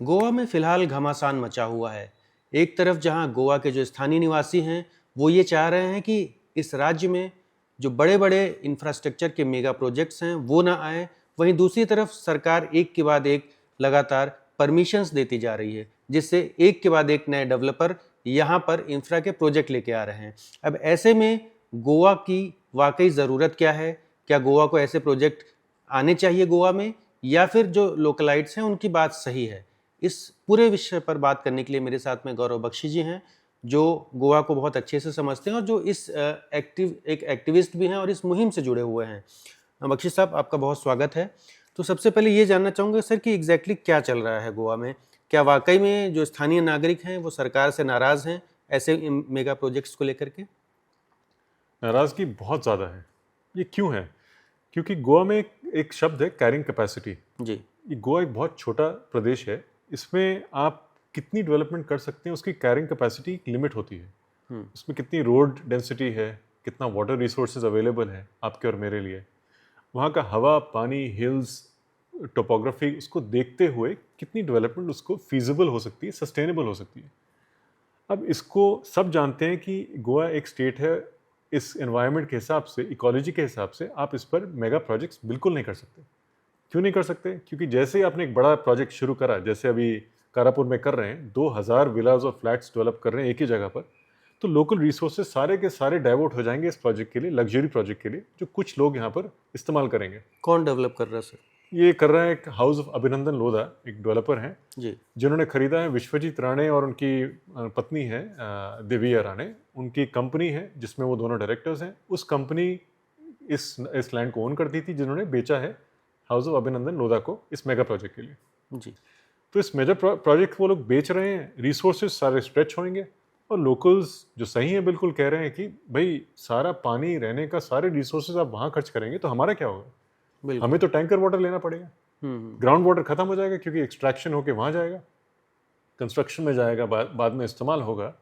गोवा में फिलहाल घमासान मचा हुआ है। एक तरफ जहां गोवा के जो स्थानीय निवासी हैं वो ये चाह रहे हैं कि इस राज्य में जो बड़े बड़े इंफ्रास्ट्रक्चर के मेगा प्रोजेक्ट्स हैं वो ना आए, वहीं दूसरी तरफ सरकार एक के बाद एक लगातार परमिशंस देती जा रही है, जिससे एक के बाद एक नए डेवलपर यहाँ पर इंफ्रा के प्रोजेक्ट लेके आ रहे हैं। अब ऐसे में गोवा की वाकई ज़रूरत क्या है? क्या गोवा को ऐसे प्रोजेक्ट आने चाहिए गोवा में, या फिर जो लोकलाइट्स हैं उनकी बात सही है? इस पूरे विषय पर बात करने के लिए मेरे साथ में गौरव बख्शी जी हैं, जो गोवा को बहुत अच्छे से समझते हैं और जो इस एक एक्टिविस्ट भी हैं और इस मुहिम से जुड़े हुए हैं। बख्शी साहब, आपका बहुत स्वागत है। तो सबसे पहले ये जानना चाहूँगा सर कि एग्जैक्टली क्या चल रहा है गोवा में? क्या वाकई में जो स्थानीय नागरिक हैं वो सरकार से नाराज़ हैं ऐसे मेगा प्रोजेक्ट्स को लेकर के? नाराज़गी बहुत ज़्यादा है। ये क्यों है? क्योंकि गोवा में एक शब्द है कैरिंग कैपेसिटी। जी। ये गोवा एक बहुत छोटा प्रदेश है। इसमें आप कितनी डेवलपमेंट कर सकते हैं उसकी कैरिंग कैपेसिटी एक लिमिट होती है। उसमें कितनी रोड डेंसिटी है, कितना वाटर रिसोर्सेज अवेलेबल है आपके और मेरे लिए, वहाँ का हवा, पानी, हिल्स, टोपोग्राफी, उसको देखते हुए कितनी डेवलपमेंट उसको फीजिबल हो सकती है, सस्टेनेबल हो सकती है। अब इसको सब जानते हैं कि गोवा एक स्टेट है। इस एनवायरनमेंट के हिसाब से, इकोलॉजी के हिसाब से आप इस पर मेगा प्रोजेक्ट्स बिल्कुल नहीं कर सकते। क्यों नहीं कर सकते? क्योंकि जैसे ही आपने एक बड़ा प्रोजेक्ट शुरू करा, जैसे अभी कारापुर में कर रहे हैं, 2000 विलाज और फ्लैट्स डेवलप कर रहे हैं एक ही जगह पर, तो लोकल रिसोर्सेज सारे के सारे डाइवर्ट हो जाएंगे इस प्रोजेक्ट के लिए, लग्जरी प्रोजेक्ट के लिए, जो कुछ लोग यहाँ पर इस्तेमाल करेंगे। कौन डेवलप कर रहा है सर? ये कर रहा है एक हाउस ऑफ अभिनंदन लोधा, एक डेवलपर हैं जी। जिन्होंने खरीदा है। विश्वजीत राणे और उनकी पत्नी है दिव्या राणे, उनकी कंपनी है जिसमें वो दोनों डायरेक्टर्स हैं। उस कंपनी इस लैंड को ओन करती थी, जिन्होंने बेचा है हाउस ऑफ अभिनंदन लोधा को इस मेगा प्रोजेक्ट के लिए। जी। तो इस मेजर प्रोजेक्ट वो लोग बेच रहे हैं, रिसोर्सेज सारे स्ट्रेच होंगे, और लोकल्स जो सही है बिल्कुल कह रहे हैं कि भाई सारा पानी, रहने का सारे रिसोर्सेज आप वहाँ खर्च करेंगे तो हमारा क्या होगा? हमें तो टैंकर वाटर लेना पड़ेगा। ग्राउंड वाटर खत्म हो जाएगा क्योंकि एक्सट्रैक्शन होके वहाँ जाएगा, कंस्ट्रक्शन में जाएगा, बाद में इस्तेमाल होगा।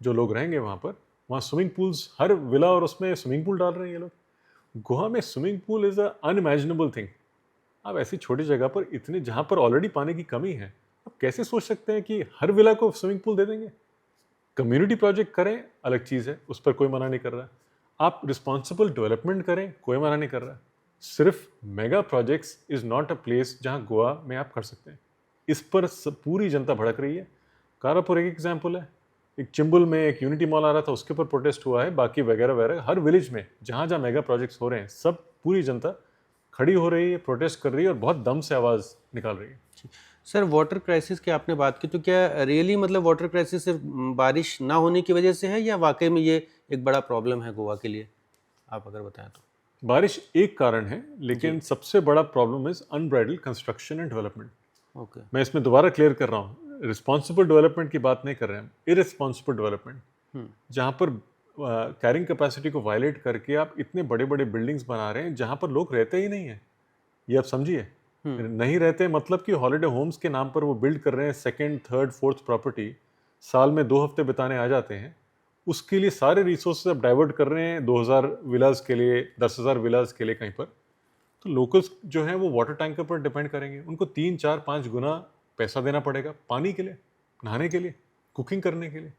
जो लोग रहेंगे वहाँ पर, वहाँ स्विमिंग पूल्स, हर विला और उसमें स्विमिंग पूल डाल रहे हैं ये लोग। गोवा में swimming pool is a unimaginable thing. आप ऐसी छोटी जगह पर इतने, जहाँ पर ऑलरेडी पानी की कमी है, आप कैसे सोच सकते हैं कि हर विला को स्विमिंग पूल दे देंगे? कम्युनिटी प्रोजेक्ट करें, अलग चीज़ है, उस पर कोई मना नहीं कर रहा है। आप रिस्पॉन्सिबल डेवलपमेंट करें, कोई मना नहीं कर रहा है। सिर्फ mega projects is not a place जहाँ गोवा में आप कर सकते हैं। इस पर पूरी जनता भड़क रही है। कारापुर एक एग्जाम्पल है। एक चिंबुल में एक यूनिटी मॉल आ रहा था, उसके ऊपर प्रोटेस्ट हुआ है। बाकी वगैरह वगैरह हर विलेज में जहाँ जहाँ मेगा प्रोजेक्ट्स हो रहे हैं, सब पूरी जनता खड़ी हो रही है, प्रोटेस्ट कर रही है और बहुत दम से आवाज़ निकाल रही है। सर, वाटर क्राइसिस की आपने बात की, तो क्या रियली मतलब वाटर क्राइसिस सिर्फ बारिश ना होने की वजह से है, या वाकई में ये एक बड़ा प्रॉब्लम है गोवा के लिए? आप अगर बताएं तो। बारिश एक कारण है, लेकिन सबसे बड़ा problem is unbridled construction and development. Okay. मैं इसमें दोबारा क्लियर कर रहा हूँ, रिस्पॉन्सिबल डेवलपमेंट की बात नहीं कर रहे हैं, इररिस्पॉन्सिबल डेवलपमेंट, जहाँ पर कैरिंग कैपेसिटी को वायलेट करके आप इतने बड़े बड़े बिल्डिंग्स बना रहे हैं जहाँ पर लोग रहते ही नहीं है। ये आप समझिए, नहीं रहते मतलब कि हॉलिडे होम्स के नाम पर वो बिल्ड कर रहे हैं, सेकेंड, थर्ड, फोर्थ प्रॉपर्टी, साल में 2 हफ्ते बिताने आ जाते हैं। उसके लिए सारे रिसोर्सेज आप डाइवर्ट कर रहे हैं 2000 विलास के लिए, 10,000 विलास के लिए कहीं पर। तो लोकल्स जो हैं वो वाटर टैंकर पर डिपेंड करेंगे। उनको 3, 4, 5 गुना पैसा देना पड़ेगा पानी के लिए, नहाने के लिए, कुकिंग करने के लिए।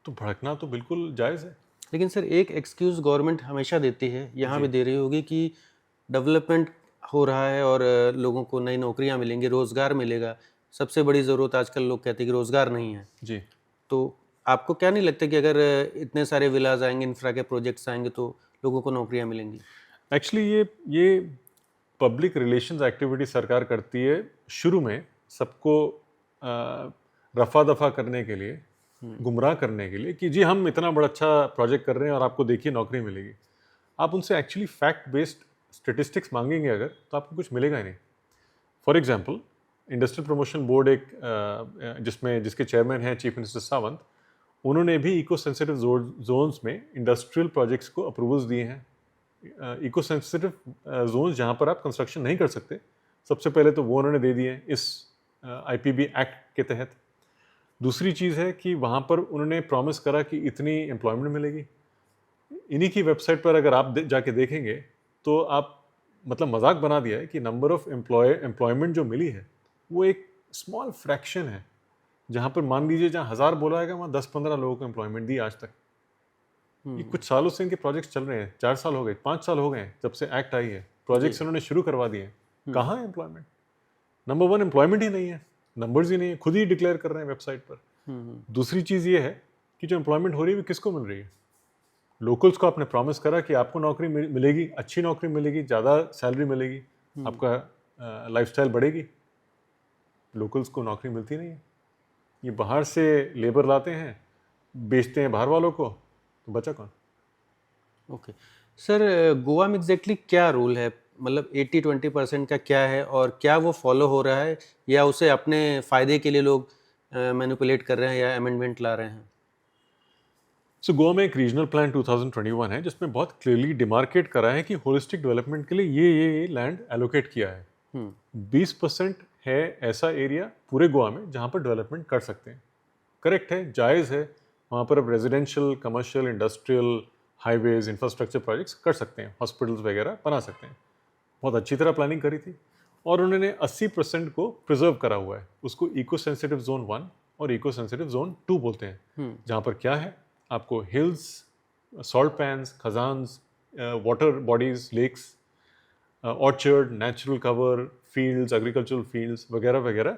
तो भड़कना तो बिल्कुल जायज़ है। लेकिन सर, एक एक्सक्यूज़ गवर्नमेंट हमेशा देती है, यहाँ भी दे रही होगी, कि डेवलपमेंट हो रहा है और लोगों को नई नौकरियाँ मिलेंगी, रोज़गार मिलेगा। सबसे बड़ी ज़रूरत आजकल लोग कहते हैं कि रोज़गार नहीं है। जी। तो आपको क्या नहीं लगता कि अगर इतने सारे विलाज आएंगे, इंफ्रा के प्रोजेक्ट्स आएंगे, तो लोगों को नौकरियां मिलेंगी? एक्चुअली ये पब्लिक रिलेशंस एक्टिविटी सरकार करती है शुरू में, सबको रफा दफा करने के लिए, गुमराह करने के लिए कि जी हम इतना बड़ा अच्छा प्रोजेक्ट कर रहे हैं और आपको देखिए नौकरी मिलेगी। आप उनसे एक्चुअली फैक्ट बेस्ड स्टेटिस्टिक्स मांगेंगे अगर, तो आपको कुछ मिलेगा ही नहीं। For example, industrial promotion board एक जिसके चेयरमैन हैं चीफ मिनिस्टर सावंत, उन्होंने भी इको सेंसिटिव जोन्स में इंडस्ट्रियल प्रोजेक्ट्स को अप्रूवल्स दिए हैं। इको सेंसिटिव जोन्स जहाँ पर आप कंस्ट्रक्शन नहीं कर सकते, सबसे पहले तो वो उन्होंने दे दिए हैं इस IPB एक्ट के तहत। दूसरी चीज़ है कि वहाँ पर उन्होंने प्रॉमिस करा कि इतनी एम्प्लॉयमेंट मिलेगी। इन्हीं की वेबसाइट पर अगर आप जाके देखेंगे तो आप, मतलब मजाक बना दिया है कि नंबर ऑफ एम्प्लॉयमेंट जो मिली है वो एक स्मॉल फ्रैक्शन है जहाँ पर मान लीजिए जहाँ 1000 बोला है वहाँ 10-15 लोगों को एम्प्लॉयमेंट दी आज तक। ये कुछ सालों से इनके प्रोजेक्ट्स चल रहे हैं, 4 साल हो गए, 5 साल हो गए हैं जब से एक्ट आई है, प्रोजेक्ट्स इन्होंने शुरू करवा दिए हैं। कहाँ है एम्प्लॉयमेंट? नंबर 1 एम्प्लॉयमेंट ही नहीं है, नंबर्स ही नहीं है, खुद ही डिक्लेयर कर रहे हैं वेबसाइट पर। दूसरी चीज़ ये है कि जो एम्प्लॉयमेंट हो रही है वो किसको मिल रही है? लोकल्स को आपने प्रॉमिस करा कि आपको नौकरी मिलेगी, अच्छी नौकरी मिलेगी, ज़्यादा सैलरी मिलेगी, आपका लाइफस्टाइल बढ़ेगी। लोकल्स को नौकरी मिलती नहीं है, ये बाहर से लेबर लाते हैं, बेचते हैं बाहर वालों को, तो बचा कौन? ओके सर, गोवा में एग्जैक्टली क्या रूल है? मतलब 80-20% का क्या है और क्या वो फॉलो हो रहा है या उसे अपने फ़ायदे के लिए लोग मैनिपुलेट कर रहे हैं या अमेंडमेंट ला रहे हैं? सो गोवा में एक रीजनल प्लान 2021 है जिसमें बहुत क्लियरली डिमार्केट करा है कि होलिस्टिक डेवलपमेंट के लिए ये लैंड एलोकेट किया है। 20% है ऐसा एरिया पूरे गोवा में जहाँ पर डेवलपमेंट कर सकते हैं। करेक्ट है, जायज़ है, वहाँ पर अब residential, commercial, industrial, highways, infrastructure projects कर सकते हैं, हॉस्पिटल्स वगैरह बना सकते हैं। बहुत अच्छी तरह प्लानिंग करी थी और उन्होंने 80% को प्रिजर्व करा हुआ है। उसको इको सेंसिटिव जोन 1 और इको सेंसिटिव जोन 2 बोलते हैं, जहाँ पर क्या है, आपको hills, salt pans, khazans, water bodies, lakes, orchard, natural cover, fields, agricultural fields वगैरह वगैरह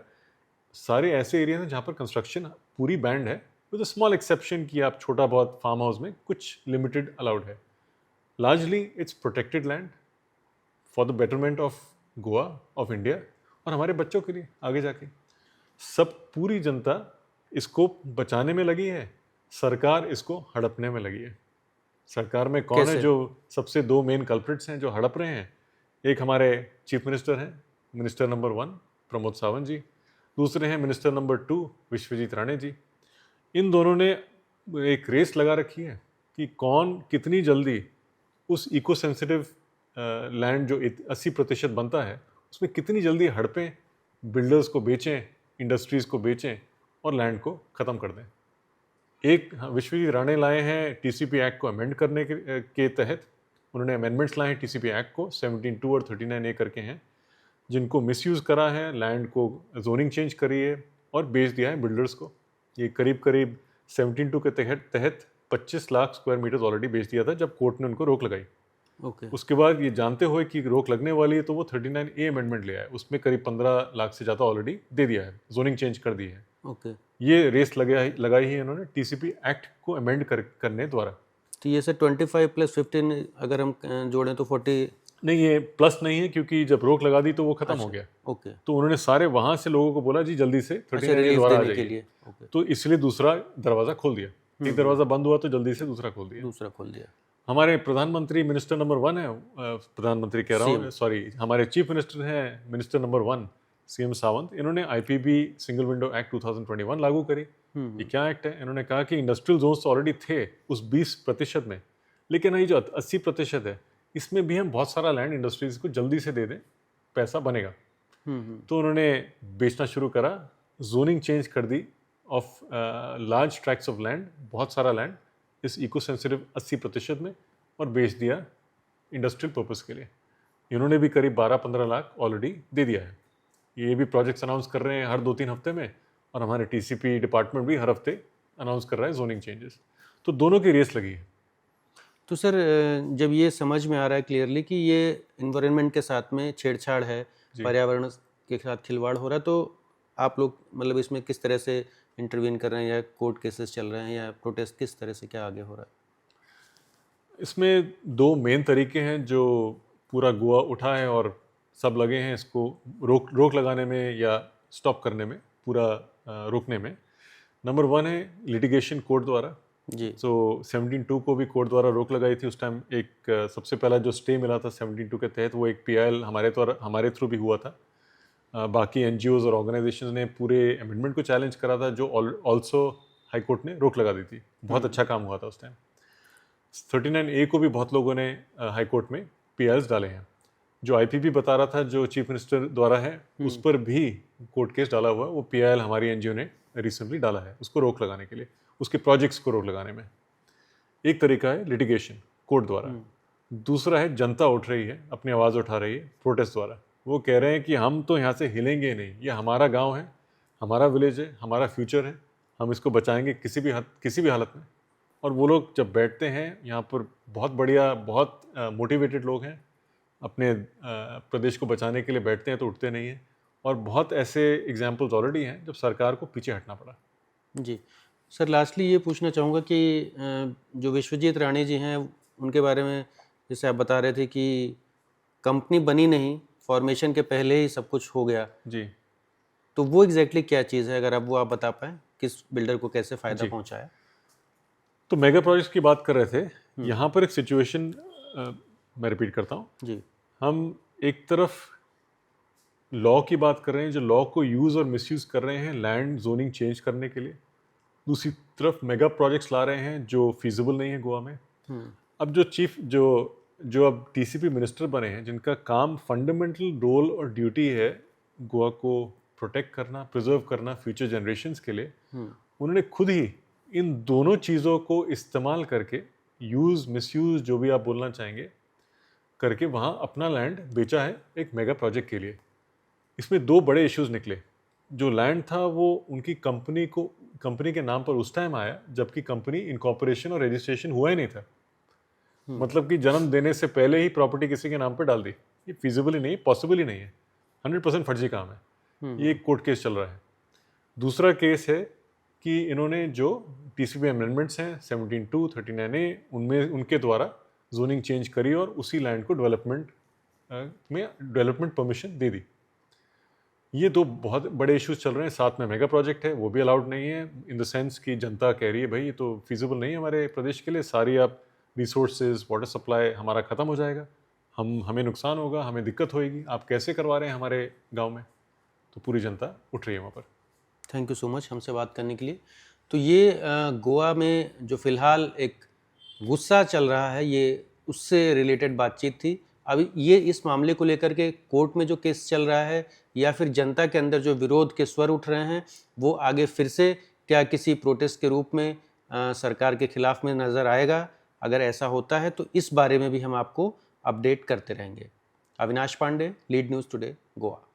सारे ऐसे एरिया हैं जहाँ पर कंस्ट्रक्शन पूरी बैंड है, विद अ स्मॉल एक्सेप्शन कि आप छोटा बहुत फार्म हाउस में कुछ लिमिटेड अलाउड है। Largely it's protected land for the betterment of Goa, of India और हमारे बच्चों के लिए आगे जाके। सब पूरी जनता इसको बचाने में लगी है, सरकार इसको हड़पने में लगी है। सरकार में कौन है जो सबसे 2 मेन कल्प्रिट्स हैं जो हड़प रहे हैं? एक हमारे चीफ मिनिस्टर हैं, मिनिस्टर नंबर 1 प्रमोद सावंत जी, दूसरे हैं मिनिस्टर नंबर 2 विश्वजीत राणे जी। इन दोनों ने एक रेस लगा रखी है कि कौन कितनी जल्दी उस इको सेंसिटिव लैंड जो 80% बनता है उसमें कितनी जल्दी हड़पें, बिल्डर्स को बेचें, इंडस्ट्रीज़ को बेचें और लैंड को ख़त्म कर दें। एक विश्वजीत राणे लाए हैं टीसीपी एक्ट को अमेंड करने के तहत, उन्होंने अमेंडमेंट्स लाए हैं टीसीपी एक्ट को, 17(2) और 39(a) करके हैं, जिनको मिसयूज़ करा है, लैंड को जोनिंग चेंज करी है और बेच दिया है बिल्डर्स को। ये करीब 17(2) के तहत 25 लाख स्क्वायर मीटर्स ऑलरेडी बेच दिया था जब कोर्ट ने उनको रोक लगाई। उसके बाद ये जानते हुए कि रोक लगने वाली है तो वो 39(a) अमेंडमेंट ले आए, उसमें करीब 15 लाख से ज़्यादा ऑलरेडी दे दिया है, जोनिंग चेंज कर दी है। ये रेस लगाई है इन्होंने टीसीपी एक्ट को अमेंड करने द्वारा। तो ये सर 25+15 अगर हम जोड़ें तो 40 नहीं, ये प्लस नहीं है क्योंकि जब रोक लगा दी तो वो खत्म हो गया। तो उन्होंने सारे वहां से लोगों को बोला जी जल्दी से 39 द्वारा आ जाइए, तो इसलिए दूसरा दरवाजा खोल दिया। एक दरवाजा बंद हुआ तो जल्दी से दूसरा खोल दिया। हमारे प्रधानमंत्री मिनिस्टर नंबर 1 है, प्रधानमंत्री कह रहा हूँ, सॉरी, हमारे चीफ मिनिस्टर हैं मिनिस्टर नंबर 1 सीएम सावंत। इन्होंने आईपीबी सिंगल विंडो एक्ट 2021 लागू करी। ये क्या एक्ट है? इन्होंने कहा कि इंडस्ट्रियल जोन्स ऑलरेडी थे उस 20% में, लेकिन ये जो 80% है इसमें भी हम बहुत सारा लैंड इंडस्ट्रीज को जल्दी से दे दें, पैसा बनेगा। तो उन्होंने बेचना शुरू करा, जोनिंग चेंज कर दी of large tracts of land, बहुत सारा लैंड इस इको सेंसिटिव 80% में, और बेच दिया इंडस्ट्रियल पर्पस के लिए। इन्होंने भी करीब 12-15 लाख ऑलरेडी दे दिया है। ये भी प्रोजेक्ट्स अनाउंस कर रहे हैं हर 2-3 हफ्ते में, और हमारे टीसीपी डिपार्टमेंट भी हर हफ्ते अनाउंस कर रहा है जोनिंग चेंजेस। तो दोनों की रेस लगी है। तो सर, जब ये समझ में आ रहा है क्लियरली कि ये इन्वायरमेंट के साथ में छेड़छाड़ है, पर्यावरण के साथ खिलवाड़ हो रहा है, तो आप लोग मतलब इसमें किस तरह से इंटरवीन कर रहे हैं, या कोर्ट केसेस चल रहे हैं, या प्रोटेस्ट किस तरह से, क्या आगे हो रहा है? इसमें 2 मेन तरीके हैं जो पूरा गोवा उठा है और सब लगे हैं इसको रोक लगाने में या स्टॉप करने में, पूरा रोकने में। नंबर 1 है लिटिगेशन कोर्ट द्वारा जी। सो 17(2) को भी कोर्ट द्वारा रोक लगाई थी उस टाइम। एक सबसे पहला जो स्टे मिला था 17(2) के तहत, वो एक PIL हमारे थ्रू भी हुआ था। बाकी NGOs और ऑर्गेनाइजेशंस ने पूरे अमेंडमेंट को चैलेंज करा था, जो ऑल्सो हाई कोर्ट ने रोक लगा दी थी। बहुत अच्छा काम हुआ था उस टाइम। 39(a) को भी बहुत लोगों ने हाई कोर्ट में PILs डाले हैं। जो IPB बता रहा था जो चीफ मिनिस्टर द्वारा है, उस पर भी कोर्ट केस डाला हुआ है। वो PIL हमारी NGO ने रिसेंटली डाला है उसको रोक लगाने के लिए, उसके प्रोजेक्ट्स को रोक लगाने में। एक तरीका है लिटिगेशन कोर्ट द्वारा, दूसरा है जनता उठ रही है, अपनी आवाज़ उठा रही है प्रोटेस्ट द्वारा। वो कह रहे हैं कि हम तो यहाँ से हिलेंगे नहीं, ये हमारा गांव है, हमारा विलेज है, हमारा फ्यूचर है, हम इसको बचाएंगे किसी भी हालत में। और वो लोग जब बैठते हैं यहाँ पर, बहुत बढ़िया, बहुत मोटिवेटेड लोग हैं, अपने प्रदेश को बचाने के लिए बैठते हैं तो उठते नहीं हैं। और बहुत ऐसे एग्जाम्पल्स ऑलरेडी हैं जब सरकार को पीछे हटना पड़ा। जी सर, लास्टली ये पूछना चाहूँगा कि जो विश्वजीत राणे जी हैं उनके बारे में, जैसे आप बता रहे थे कि कंपनी बनी नहीं, फॉर्मेशन के पहले ही सब कुछ हो गया, जी, तो वो एग्जैक्टली क्या चीज़ है, अगर आप बता पाएँ, किस बिल्डर को कैसे फ़ायदा जी। पहुँचाया? तो मेगा प्रोजेक्ट्स की बात कर रहे थे, यहाँ पर एक सिचुएशन मैं रिपीट करता हूँ। जी। हम एक तरफ लॉ की बात कर रहे हैं, जो लॉ को यूज़ और मिसयूज़ कर रहे हैं लैंड जोनिंग चेंज करने के लिए। दूसरी तरफ मेगा प्रोजेक्ट्स ला रहे हैं जो फीजिबल नहीं है गोवा में। अब जो अब टीसीपी मिनिस्टर बने हैं, जिनका काम फंडामेंटल रोल और ड्यूटी है गोवा को प्रोटेक्ट करना, प्रिजर्व करना फ्यूचर जनरेशन्स के लिए, उन्होंने खुद ही इन दोनों चीज़ों को इस्तेमाल करके, यूज़ मिसयूज़ जो भी आप बोलना चाहेंगे, करके वहाँ अपना लैंड बेचा है एक मेगा प्रोजेक्ट के लिए। इसमें दो बड़े इश्यूज निकले। जो लैंड था वो उनकी कंपनी के नाम पर उस टाइम आया जबकि कंपनी इनकॉर्पोरेशन और रजिस्ट्रेशन हुआ ही नहीं था। मतलब कि जन्म देने से पहले ही प्रॉपर्टी किसी के नाम पर डाल दी। ये फिजिबल ही नहीं, पॉसिबल ही नहीं है, 100% फर्जी काम है। ये एक कोर्ट केस चल रहा है। दूसरा केस है कि इन्होंने जो टीसीपी अमेंडमेंट्स हैं 17(2), 39A, उनमें उनके द्वारा जोनिंग चेंज करी और उसी लैंड को डेवलपमेंट परमिशन दे दी। ये दो बहुत बड़े इश्यूज चल रहे हैं। साथ में मेगा प्रोजेक्ट है, वो भी अलाउड नहीं है, इन द सेंस कि जनता कह रही है भाई ये तो फिजिबल नहीं है हमारे प्रदेश के लिए, सारी आप रिसोर्सेज, वाटर सप्लाई हमारा ख़त्म हो जाएगा, हमें नुकसान होगा, हमें दिक्कत होएगी, आप कैसे करवा रहे हैं हमारे गांव में। तो पूरी जनता उठ रही है वहाँ पर। थैंक यू सो मच हमसे बात करने के लिए। तो ये गोवा में जो फ़िलहाल एक गुस्सा चल रहा है, ये उससे रिलेटेड बातचीत थी। अभी ये इस मामले को लेकर के कोर्ट में जो केस चल रहा है, या फिर जनता के अंदर जो विरोध के स्वर उठ रहे हैं, वो आगे फिर से क्या किसी प्रोटेस्ट के रूप में सरकार के खिलाफ में नज़र आएगा? अगर ऐसा होता है तो इस बारे में भी हम आपको अपडेट करते रहेंगे। Avinash Pandey, lead news today, Goa.